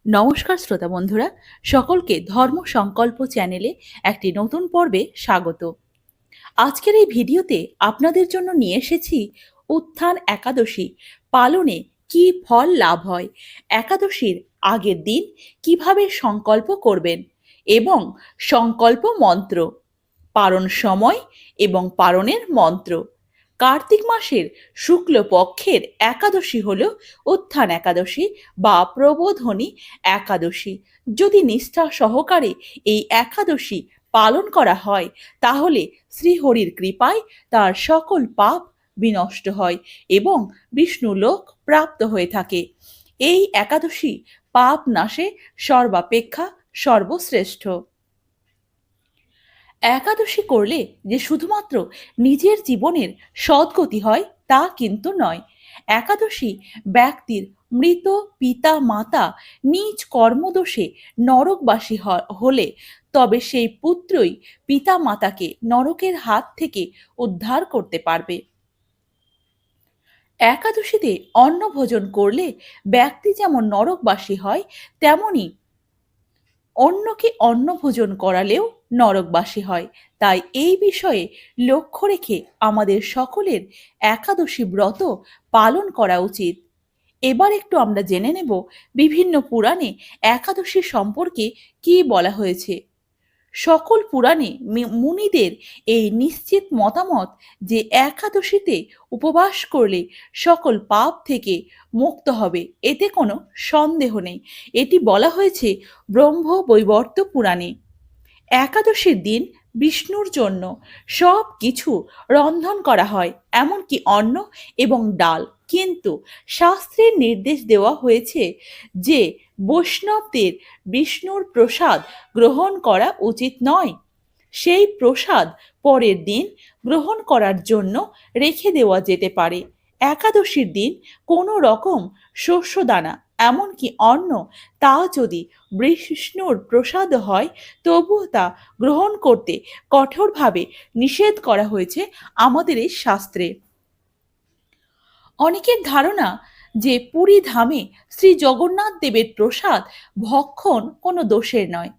নমস্কার শ্রোতা বন্ধুরা, সকলকে ধর্ম সংকল্প চ্যানেলে একটি নতুন পর্বে স্বাগত। আজকের এই ভিডিওতে আপনাদের জন্য নিয়ে এসেছি উত্থান একাদশী পালনে কি ফল লাভ হয়, একাদশীর আগের দিন কিভাবে সংকল্প করবেন এবং সংকল্প মন্ত্র, পারণ সময় এবং পারণের মন্ত্র। কার্তিক মাসের শুক্লপক্ষের একাদশী হল উত্থান একাদশী বা প্রবোধনী একাদশী। যদি নিষ্ঠা সহকারে এই একাদশী পালন করা হয় তাহলে শ্রীহরির কৃপায় তার সকল পাপ বিনষ্ট হয় এবং বিষ্ণুলোক প্রাপ্ত হয়ে থাকে। এই একাদশী পাপ নাশে সর্বাপেক্ষা সর্বশ্রেষ্ঠ। একাদশী করলে যে শুধুমাত্র নিজের জীবনের সদ্গতি হয় তা কিন্তু নয়। একাদশী ব্যক্তির মৃত পিতা মাতা নিজ কর্মদোষে নরকবাসী হলে তবে সেই পুত্রই পিতা মাতাকে নরকের হাত থেকে উদ্ধার করতে পারবে। একাদশীতে অন্ন ভোজন করলে ব্যক্তি যেমন নরকবাসী হয়, তেমনি অন্যকে অন্ন ভোজন করালেও নরকবাসী হয়। তাই এই বিষয়ে লক্ষ্য রেখে আমাদের সকলের একাদশী ব্রত পালন করা উচিত। এবার একটু আমরা জেনে নেব বিভিন্ন পুরাণে একাদশী সম্পর্কে কি বলা হয়েছে। সকল পুরাণে মুনিদের এই নিশ্চিত মতামত যে একাদশীতে উপবাস করলে সকল পাপ থেকে মুক্ত হবে, এতে কোনো সন্দেহ নেই। এটি বলা হয়েছে ব্রহ্ম বৈবর্ত পুরাণে। একাদশীর দিন বিষ্ণুর জন্য সব কিছু রন্ধন করা হয়, এমনকি অন্ন এবং ডাল। কিন্তু শাস্ত্রের নির্দেশ দেওয়া হয়েছে যে বৈষ্ণবদের বিষ্ণুর প্রসাদ গ্রহণ করা উচিত নয়। সেই প্রসাদ পরের দিন গ্রহণ করার জন্য রেখে দেওয়া যেতে পারে। একাদশীর দিন কোনো রকম শস্যদানা, এমনকি অন্ন, তা যদি বিষ্ণুর প্রসাদ হয় তবুও তা গ্রহণ করতে কঠোরভাবে নিষেধ করা হয়েছে আমাদের এই শাস্ত্রে। অনেকের ধারণা যে পুরী ধামে শ্রী জগন্নাথ দেবের প্রসাদ ভক্ষণ কোনো দোষের নয়।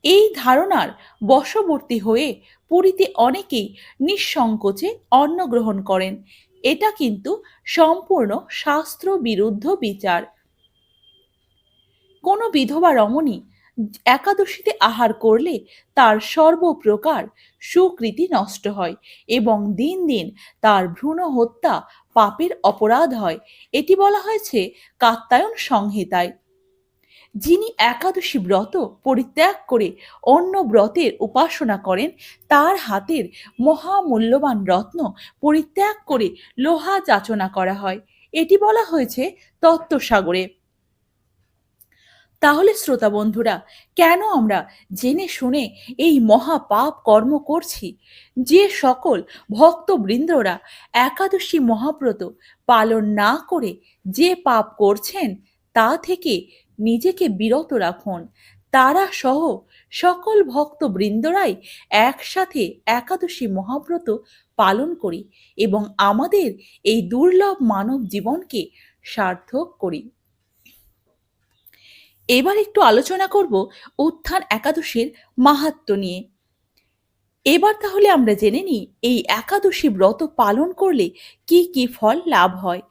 এই ধারণার বশবর্তী হয়ে পুরীতে অনেকেই নিঃসংকোচে অন্ন গ্রহণ করেন। এটা কিন্তু সম্পূর্ণ শাস্ত্র বিরুদ্ধ বিচার। কোনো বিধবা রমণী একাদশীতে আহার করলে তার সর্বপ্রকার সুকৃতি নষ্ট হয় এবং দিন দিন তার ভ্রূণ হত্যা পাপের অপরাধ হয়। এটি বলা হয়েছে কাত্যায়ন সংহিতায়। যিনি একাদশী ব্রত পরিত্যাগ করে অন্য ব্রতের উপাসনা করেন তার হাতের মহামূল্যবান রত্ন পরিত্যাগ করে লোহা যাচনা করা হয়। এটি বলা হয়েছে তত্ত্বসাগরে। তাহলে শ্রোতা বন্ধুরা, কেন আমরা জেনে শুনে এই মহাপাপ কর্ম করছি? যে সকল ভক্তবৃন্দরা একাদশী মহাব্রত পালন না করে যে পাপ করছেন তা থেকে নিজেকে বিরত রাখুন। তারা সহ সকল ভক্তবৃন্দরাই একসাথে একাদশী মহাব্রত পালন করি এবং আমাদের এই দুর্লভ মানব জীবনকে সার্থক করি। এবার একটু আলোচনা করব উত্থান একাদশীর মাহাত্ম্য নিয়ে। এবার তাহলে আমরা জেনে নিই এই একাদশী ব্রত পালন করলে কি কি ফল লাভ হয়।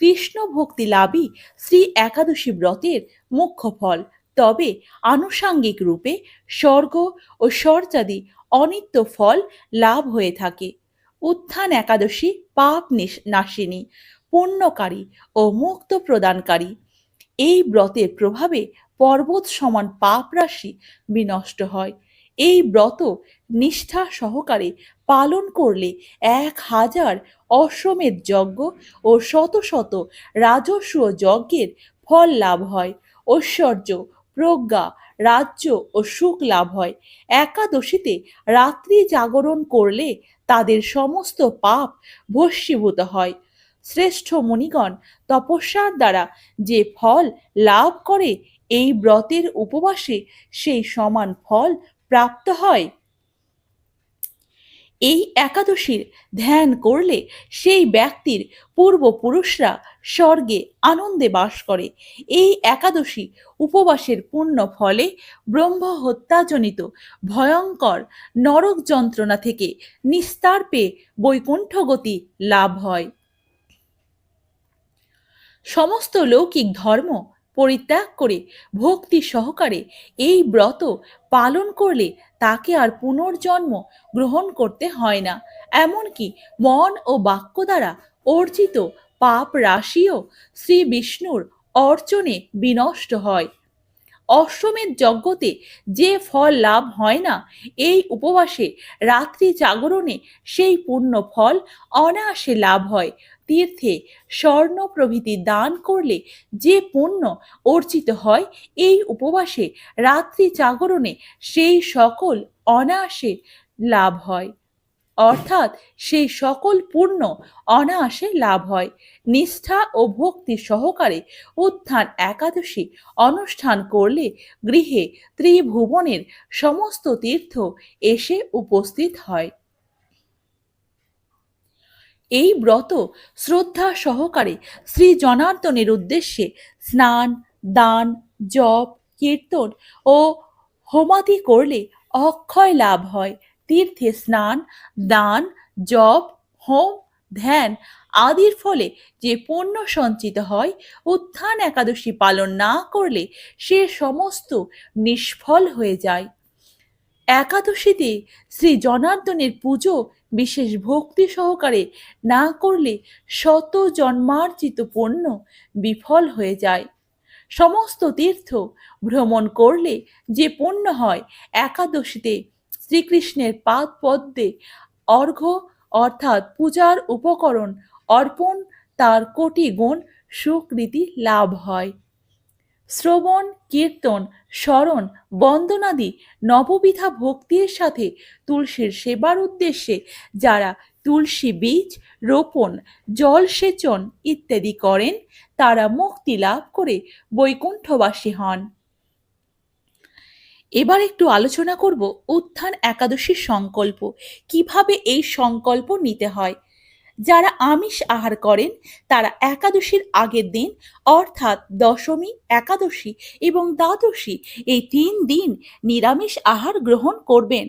কৃষ্ণ ভক্তি লাভই শ্রী একাদশী ব্রতের মুখ্য ফল। তবে আনুষাঙ্গিক রূপে স্বর্গ ও স্বর্গাদি অনিত্য ফল লাভ হয়ে থাকে। উত্থান একাদশী পাপ নাশিনী, পুণ্যকারী ও মুক্ত প্রদানকারী। এই ব্রতের প্রভাবে পর্বত সমান পাপ রাশি বিনষ্ট হয়। এই ব্রত নিষ্ঠা সহকারে পালন করলে 1000 অশ্বমেধ যজ্ঞ ও শত শত রাজস্ব যজ্ঞের ফল লাভ হয়। ঐশ্বর্য, প্রজ্ঞা, রাজ্য ও সুখ লাভ হয়। একাদশীতে রাত্রি জাগরণ করলে তাদের সমস্ত পাপ ভস্মীভূত হয়। শ্রেষ্ঠ মুনিগণ তপস্যার দ্বারা যে ফল লাভ করে এই ব্রতের উপবাসে সেই সমান ফল প্রাপ্ত হয়। এই একাদশীর ধ্যান করলে সেই ব্যক্তির পূর্বপুরুষরা স্বর্গে আনন্দে বাস করে। এই একাদশী উপবাসের পুণ্য ফলে ব্রহ্ম হত্যাজনিত ভয়ঙ্কর নরক যন্ত্রণা থেকে নিস্তার পেয়ে বৈকুণ্ঠ গতি লাভ হয়। সমস্ত লৌকিক ধর্ম পরিত্যাগ করে ভক্তি সহকারে এই ব্রত পালন করলে তাকে আর পুনর্জন্ম গ্রহণ করতে হয় না। এমনকি মন ও বাক্য দ্বারা অর্জিত পাপ রাশিও শ্রী বিষ্ণুর অর্চনে বিনষ্ট হয়। অশ্বমেধ যজ্ঞতে যে ফল লাভ হয় না, এই উপবাসে রাত্রি জাগরণে সেই পূর্ণ ফল অনায়াসে লাভ হয়। তীর্থে স্বর্ণ প্রভৃতি দান করলে যে পুণ্য অর্জিত হয়, এই উপবাসে রাত্রি জাগরণে সেই সকল অনায়াসে লাভ হয়। অর্থাৎ সেই সকল পূর্ণ অনায়াসে লাভ হয়। নিষ্ঠা ও ভক্তি সহকারে উত্থান একাদশী অনুষ্ঠান করলে গৃহে ত্রিভুবনের সমস্ত তীর্থ এসে উপস্থিত হয়। এই ব্রত শ্রদ্ধা সহকারে শ্রী জনার্দনের উদ্দেশ্যে স্নান, দান, জপ, কীর্তন ও হোমাদি করলে অক্ষয় লাভ হয়। তীর্থে স্নান, দান, জপ, হোম, ধ্যান আদির ফলে যে পুণ্য সঞ্চিত হয়, উত্থান একাদশী পালন না করলে সে সমস্ত নিষ্ফল হয়ে যায়। একাদশীতে শ্রী জনার্দনের পুজো বিশেষ ভক্তি সহকারে না করলে শত জন্মার্জিত পুণ্য বিফল হয়ে যায়। সমস্ত তীর্থ ভ্রমণ করলে যে পুণ্য হয়, একাদশীতে শ্রীকৃষ্ণের পাদ পদ্মে অর্ঘ্য অর্থাৎ পূজার উপকরণ অর্পণ তার কোটি গুণ সুকৃতি লাভ হয়। শ্রবণ, কীর্তন, স্মরণ, বন্দনাদি নববিধা ভক্তির সাথে তুলসীর সেবার উদ্দেশ্যে যারা তুলসী বীজ রোপণ, জলসেচন ইত্যাদি করেন, তারা মুক্তি লাভ করে বৈকুণ্ঠবাসী হন। এবার একটু আলোচনা করব উত্থান একাদশীর সংকল্প। কিভাবে এই সংকল্প নিতে হয়। যারা আমিষ আহার করেন তারা একাদশীর আগের দিন অর্থাৎ দশমী, একাদশী এবং দ্বাদশী এই 3 দিন নিরামিষ আহার গ্রহণ করবেন।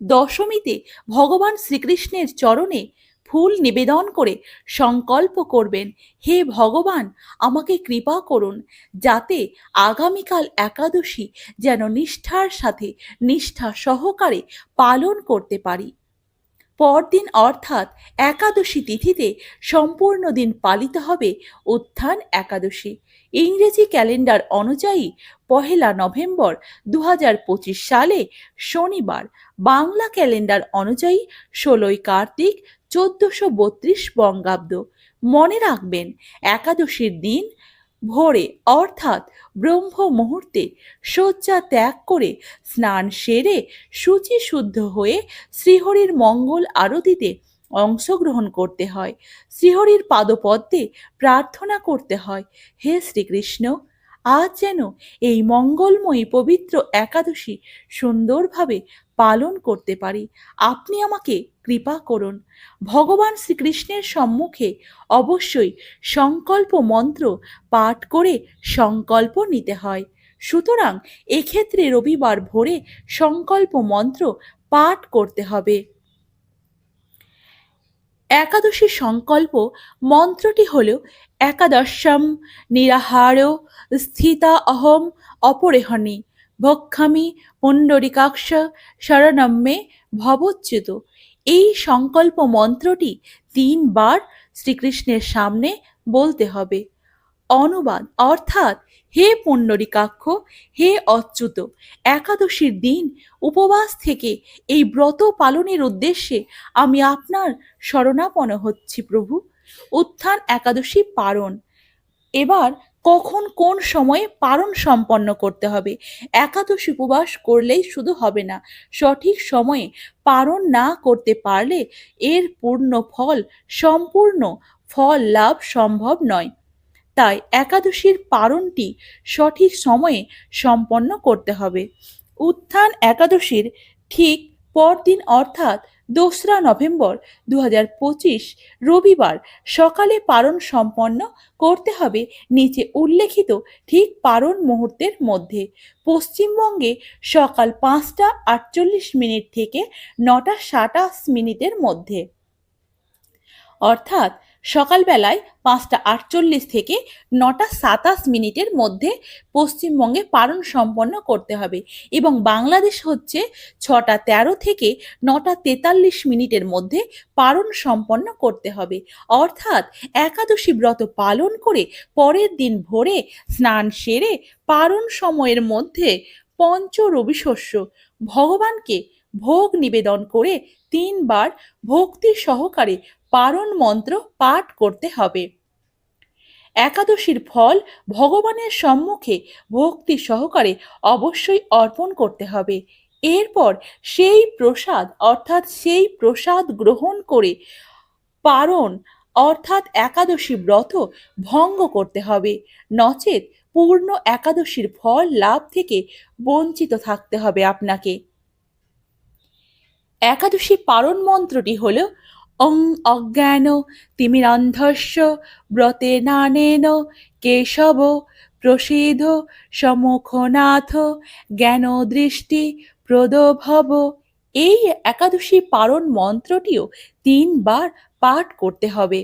দশমীতে ভগবান শ্রীকৃষ্ণের চরণে ফুল নিবেদন করে সংকল্প করবেন, হে ভগবান, আমাকে কৃপা করুন যাতে আগামীকাল একাদশী যেন নিষ্ঠার সাথে নিষ্ঠা সহকারে পালন করতে পারি। পরদিন অর্থাৎ একাদশী তিথিতে সম্পূর্ণ দিন পালিত হবে উত্থান একাদশী। ইংরেজি ক্যালেন্ডার অনুযায়ী 1 নভেম্বর 2025 সালে শনিবার, বাংলা ক্যালেন্ডার অনুযায়ী 16 কার্তিক 1432 বঙ্গাব্দ। মনে রাখবেন, একাদশীর দিন ভোরে অর্থাৎ ব্রহ্ম মুহূর্তে শয্যা ত্যাগ করে স্নান সেরে শুচি শুদ্ধ হয়ে শ্রীহরির মঙ্গল আরতিতে অংশগ্রহণ করতে হয়। শ্রীহরির পাদপদ্মে প্রার্থনা করতে হয়, হে শ্রীকৃষ্ণ, আজ যেন এই মঙ্গলময়ী পবিত্র একাদশী সুন্দরভাবে পালন করতে পারি। আপনি আমাকে কৃপা করুন। ভগবান শ্রীকৃষ্ণের সম্মুখে অবশ্যই সংকল্প মন্ত্র পাঠ করে সংকল্প নিতে হয়। সুতরাং এক্ষেত্রে রবিবার ভোরে সংকল্প মন্ত্র পাঠ করতে হবে। একাদশী সংকল্প মন্ত্রটি হল, একাদশম নিরাহার স্থিতা অহম অপরেহণি ভক্ষামি পুণ্ডরিকাক্ষ শরণম মে ভবচ্যুত। এই সংকল্প মন্ত্রটি 3 বার শ্রীকৃষ্ণের সামনে বলতে হবে। অনুবাদ অর্থাৎ, হে পুণ্ডরিকাক্ষ, হে অচ্যুত, একাদশীর দিন উপবাস থেকে এই ব্রত পালনের উদ্দেশ্যে আমি আপনার শরণাপন্ন হচ্ছি প্রভু। উত্থান একাদশী পারণ। এবার কখন কোন সময়ে পারণ সম্পন্ন করতে হবে। একাদশী উপবাস করলেই শুধু হবে না, সঠিক সময়ে পারণ না করতে পারলে এর পূর্ণ ফল সম্পূর্ণ ফল লাভ সম্ভব নয়। তাই একাদশীর পারণটি সঠিক সময়ে সম্পন্ন করতে হবে। উত্থান একাদশীর ঠিক পরদিন অর্থাৎ 2রা নভেম্বর 2025 রবিবার সকালে পারণ সম্পন্ন করতে হবে নিচে উল্লেখিত ঠিক পারণ মুহূর্তের মধ্যে। পশ্চিমবঙ্গে সকাল 5টা 48 থেকে 9টা 27 মধ্যে, অর্থাৎ সকালবেলায় 5টা 48 থেকে 9টা 27 মধ্যে পশ্চিমবঙ্গে পারণ সম্পন্ন করতে হবে এবং বাংলাদেশ হচ্ছে 6টা 13 থেকে 9টা 43 মধ্যে পারণ সম্পন্ন করতে হবে। অর্থাৎ একাদশী ব্রত পালন করে পরের দিন ভোরে স্নান সেরে পারণ সময়ের মধ্যে পঞ্চরবি শস্য ভগবানকে ভোগ নিবেদন করে 3বার ভক্তি সহকারে পারণ মন্ত্র পাঠ করতে হবে। একাদশীর ফল ভগবানের সম্মুখে ভক্তি সহকারে অবশ্যই অর্পণ করতে হবে। এরপর সেই প্রসাদ গ্রহণ করে পারণ অর্থাৎ একাদশী ব্রত ভঙ্গ করতে হবে, নচেত পূর্ণ একাদশীর ফল লাভ থেকে বঞ্চিত থাকতে হবে আপনাকে। একাদশী পারণ মন্ত্রটি হল ওং অজ্ঞান তিমিরান্ধস্য ব্রতে নানেন কেশব প্রসিদ্ধ সমুখনাথ জ্ঞান দৃষ্টি প্রদভব। এই একাদশী পারণ মন্ত্রটিও 3বার পাঠ করতে হবে।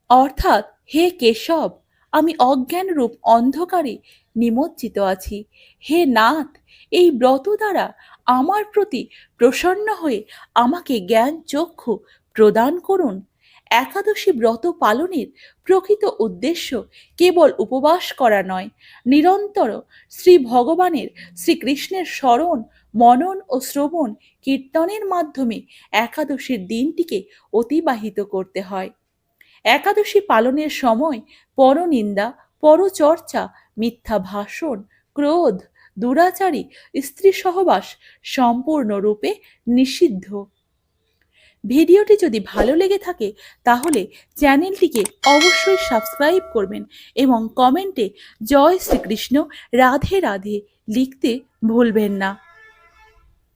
অর্থাৎ, হে কেশব, আমি অজ্ঞান রূপ অন্ধকারে নিমজ্জিত আছি। হে নাথ, এই ব্রত দ্বারা আমার প্রতি প্রসন্ন হয়ে আমাকে জ্ঞান চক্ষু প্রদান করুন। একাদশী ব্রত পালনের প্রকৃত উদ্দেশ্য কেবল উপবাস করা নয়, নিরন্তর শ্রী ভগবানের শ্রীকৃষ্ণের স্মরণ মনন ও শ্রবণ কীর্তনের মাধ্যমে একাদশীর দিনটিকে অতিবাহিত করতে হয়। একাদশী পালনের সময় পরনিন্দা, পরচর্চা, মিথ্যা ভাষণ, ক্রোধ, দুরাচারী স্ত্রী সহবাস সম্পূর্ণরূপে নিষিদ্ধ। ভিডিওটি যদি ভালো লেগে থাকে তাহলে চ্যানেলটিকে অবশ্যই সাবস্ক্রাইব করবেন এবং কমেন্টে জয় শ্রীকৃষ্ণ, রাধে রাধে লিখতে ভুলবেন না।